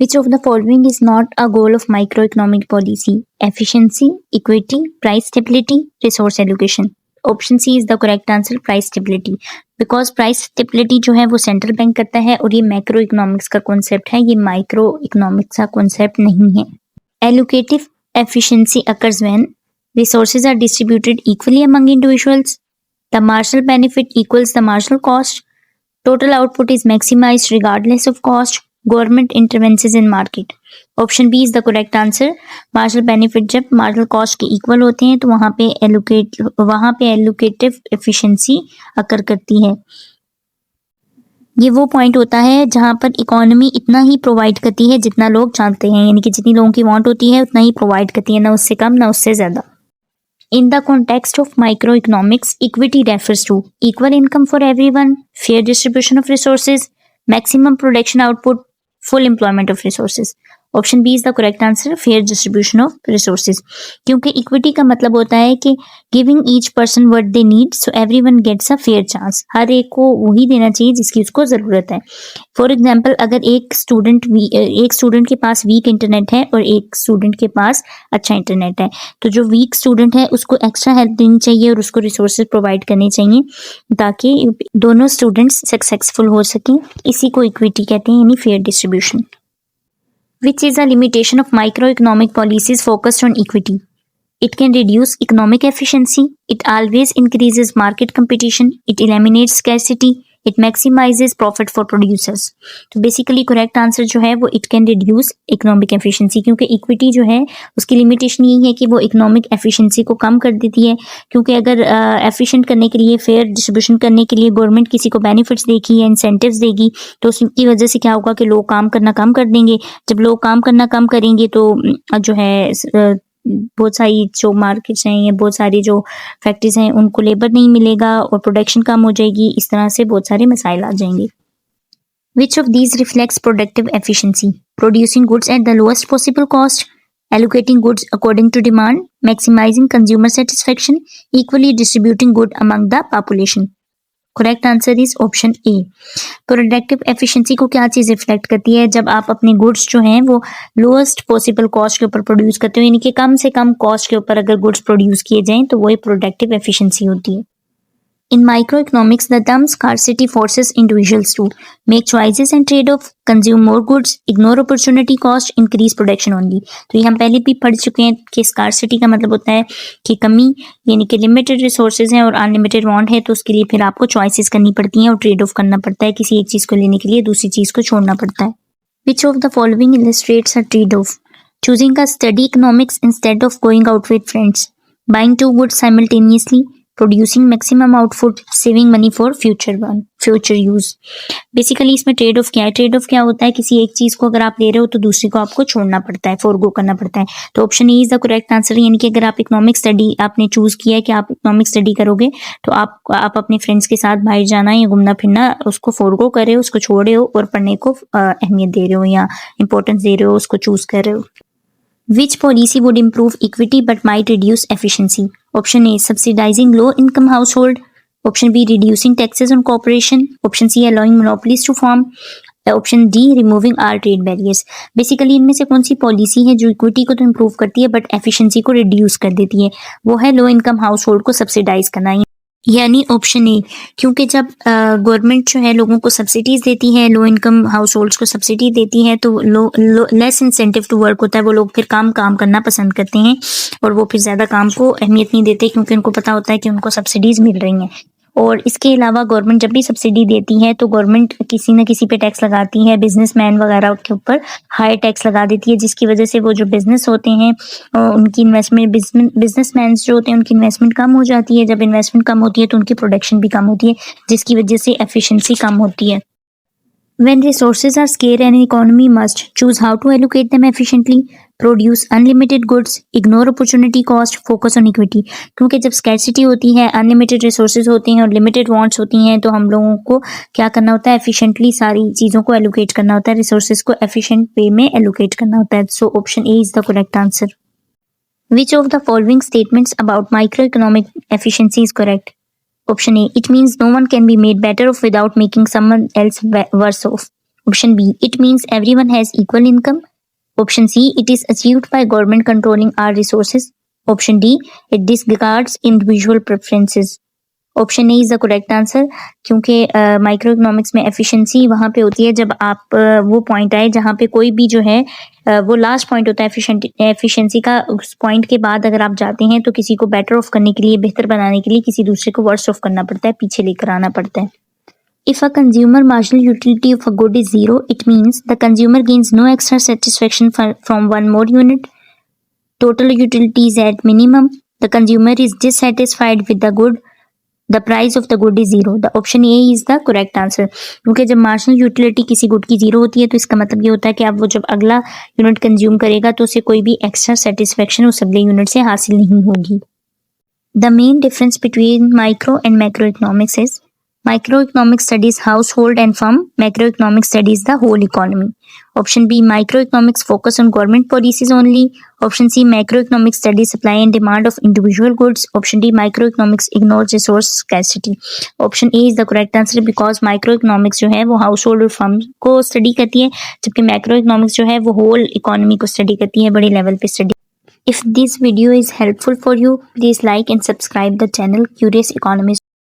Which of the following is not a goal of microeconomic policy? Efficiency, equity, price stability, resource allocation. Option C is the correct answer, price stability. Because price stability जो है वो central bank करता है और ये macro economics का concept है, ये माइक्रो इकोनॉमिक्स का कॉन्सेप्ट नहीं है। Allocative efficiency occurs when resources are distributed equally among individuals, the marginal benefit equals the marginal cost, total output is maximized regardless of cost, government intervenes in market. Option B is the correct answer. Marginal benefit जब marginal cost के equal होते हैं तो वहां पे allocative efficiency अकर करती है। ये वो पॉइंट होता है जहां पर इकोनॉमी इतना ही प्रोवाइड करती है जितना लोग चाहते हैं, यानी कि जितनी लोगों की वांट होती है उतना ही प्रोवाइड करती है, ना उससे कम ना उससे ज्यादा। In the context of microeconomics, equity refers to equal income for everyone, fair distribution of resources, maximum production output, full employment of resources. Option B is the correct answer, fair distribution of resources. क्योंकि equity का मतलब होता है कि giving each person what they need so everyone gets a fair chance. हर एक को वही देना चाहिए जिसकी उसको जरूरत है। फॉर एग्जाम्पल, अगर एक स्टूडेंट के पास वीक इंटरनेट है और एक स्टूडेंट के पास अच्छा इंटरनेट है, तो जो वीक स्टूडेंट है उसको एक्स्ट्रा हेल्प देनी चाहिए और उसको रिसोर्सेज प्रोवाइड करने चाहिए ताकि दोनों स्टूडेंट्स सक्सेसफुल हो सकें। इसी को इक्विटी कहते हैं, यानी fair distribution. Which is a limitation of microeconomic policies focused on equity? It can reduce economic efficiency, it always increases market competition, it eliminates scarcity, it maximizes profit for producers. तो basically correct answer जो है वो it can reduce economic efficiency, क्योंकि equity जो है उसकी limitation यही है कि वो इकोनॉमिक एफिशिएंसी को कम कर देती है। क्योंकि अगर एफिशिएंट करने के लिए, फेयर डिस्ट्रीब्यूशन करने के लिए गवर्नमेंट किसी को बेनिफिट्स देगी या इंसेंटिव्स देगी तो उसकी वजह से क्या होगा कि लोग काम करना कम कर देंगे। जब लोग काम करना कम करेंगे तो जो है बहुत सारी जो मार्केट्स हैं या बहुत सारी जो फैक्ट्रीज हैं उनको लेबर नहीं मिलेगा और प्रोडक्शन कम हो जाएगी। इस तरह से बहुत सारे मसाइल आ जाएंगे। Which of these reflects productive efficiency? Producing goods at the lowest possible cost, allocating goods according to demand, maximizing consumer satisfaction, equally distributing good among the population. Correct answer is option A. Productive efficiency को क्या चीज reflect करती है? जब आप अपने goods जो हैं वो लोएस्ट पॉसिबल कॉस्ट के ऊपर प्रोड्यूस करते हो, यानी कि कम से कम कॉस्ट के ऊपर अगर गुड्स प्रोड्यूस किए जाएं तो वही प्रोडक्टिव एफिशिएंसी होती है। In microeconomics, the term scarcity forces individuals to make choices and trade-off, consume more goods, ignore opportunity cost, increase production only. तो ये हम पहले भी पढ़ चुके हैं कि scarcity का मतलब होता है कि कमी, यानी कि लिमिटेड रिसोर्सेज हैं और अनलिमिटेड वांट है, तो उसके लिए फिर आपको चॉइसेस करनी पड़ती हैं और ट्रेड ऑफ करना पड़ता है। किसी एक चीज़ को लेने के लिए दूसरी चीज़ को छोड़ना पड़ता है। Which of the following illustrates a trade-off? Choosing a study economics instead of going out with friends, buying two goods simultaneously, producing maximum output, saving money for future use. Basically इसमें ट्रेड ऑफ क्या है? Trade off क्या होता है? किसी एक चीज को अगर आप ले रहे हो तो दूसरी को आपको छोड़ना पड़ता है, फोरगो करना पड़ता है। तो option A is the correct answer, यानी कि अगर आप इकोनॉमिक स्टडी आपने चूज किया है कि आप इकोनॉमिक स्टडी करोगे तो आप अपने फ्रेंड्स के साथ बाहर जाना या घूमना फिरना उसको फोरगो कर रहे हो, उसको छोड़ रहे हो और पढ़ने को अहमियत दे रहे हो या इंपॉर्टेंस दे रहे हो, उसको चूज कर रहे हो। Which policy would improve equity but might reduce efficiency? Option A, subsidizing low-income household. Option B, reducing taxes on corporation. Option C, allowing monopolies to form. Option D, removing all trade barriers. Basically इनमें से कौन सी policy है जो equity को तो improve करती है but efficiency को रिड्यूस कर देती है? वो है लो इनकम हाउस होल्ड को सब्सिडाइज करना, यानी ऑप्शन ए। क्योंकि जब गवर्नमेंट जो है लोगों को सब्सिडीज देती है, लो इनकम हाउस होल्ड्स को सब्सिडी देती है तो लेस इंसेंटिव टू वर्क होता है, वो लोग फिर काम करना पसंद करते हैं और वो फिर ज़्यादा काम को अहमियत नहीं देते क्योंकि उनको पता होता है कि उनको सब्सिडीज मिल रही हैं। और इसके अलावा गवर्नमेंट जब भी सब्सिडी देती है तो गवर्नमेंट किसी न किसी पे टैक्स लगाती है, बिजनेसमैन वगैरह के ऊपर हाई टैक्स लगा देती है, जिसकी वजह से वो जो बिजनेस होते हैं उनकी इन्वेस्टमेंट, बिजनेसमैन जो होते हैं उनकी इन्वेस्टमेंट कम हो जाती है। जब इन्वेस्टमेंट कम होती है तो उनकी प्रोडक्शन भी कम होती है, जिसकी वजह से एफिशिएंसी कम होती है। When resources are scarce, an economy must choose how to allocate them efficiently, produce unlimited goods, ignore opportunity cost, focus on equity. क्योंकि जब scarcity होती है, unlimited resources होती हैं और limited wants होती हैं तो हम लोगों को क्या करना होता है? efficiently सारी चीज़ों को allocate करना होता है, resources को efficient way में allocate करना होता है। So option A is the correct answer. Which of the following statements about microeconomic efficiency is correct? Option A, it means no one can be made better off without making someone else worse off. Option B, it means everyone has equal income. Option C, it is achieved by government controlling our resources. Option D, it disregards individual preferences. Option A is the correct answer, क्योंकि micro economics में efficiency वहां पे होती है जब आप वो point आए जहां पे कोई भी जो है वो लास्ट पॉइंट होता है एफिशिएंसी का। उस पॉइंट के बाद अगर आप जाते हैं तो किसी को बेटर ऑफ करने के लिए, बेहतर बनाने के लिए किसी दूसरे को वर्स्ट ऑफ करना पड़ता है, पीछे लेकर आना पड़ता है। If a consumer marginal utility of a good is zero, it means the consumer gains no extra satisfaction from one more unit. Total utility is at minimum. The consumer is dissatisfied with the good. The price of the good is zero. The option A is the correct answer. क्योंकि जब marginal utility किसी good की zero होती है तो इसका मतलब ये होता है कि अब वो जब अगला यूनिट कंज्यूम करेगा तो उसे कोई भी एक्स्ट्रा सेटिस्फेक्शन उस अगले यूनिट से हासिल नहीं होगी। The main difference between micro and macroeconomics is microeconomics studies household and firm, macroeconomics studies the whole economy. Option B, microeconomics focus on government policies only. Option C, macroeconomics studies supply and demand of individual goods. Option D, microeconomics ignores resource scarcity. Option A is the correct answer because microeconomics जो है वो household और firm को study करती है, जबकि macroeconomics जो है वो whole economy को study करती है, बड़े level पे study। If this video is helpful for you, please like and subscribe the channel Curious Economist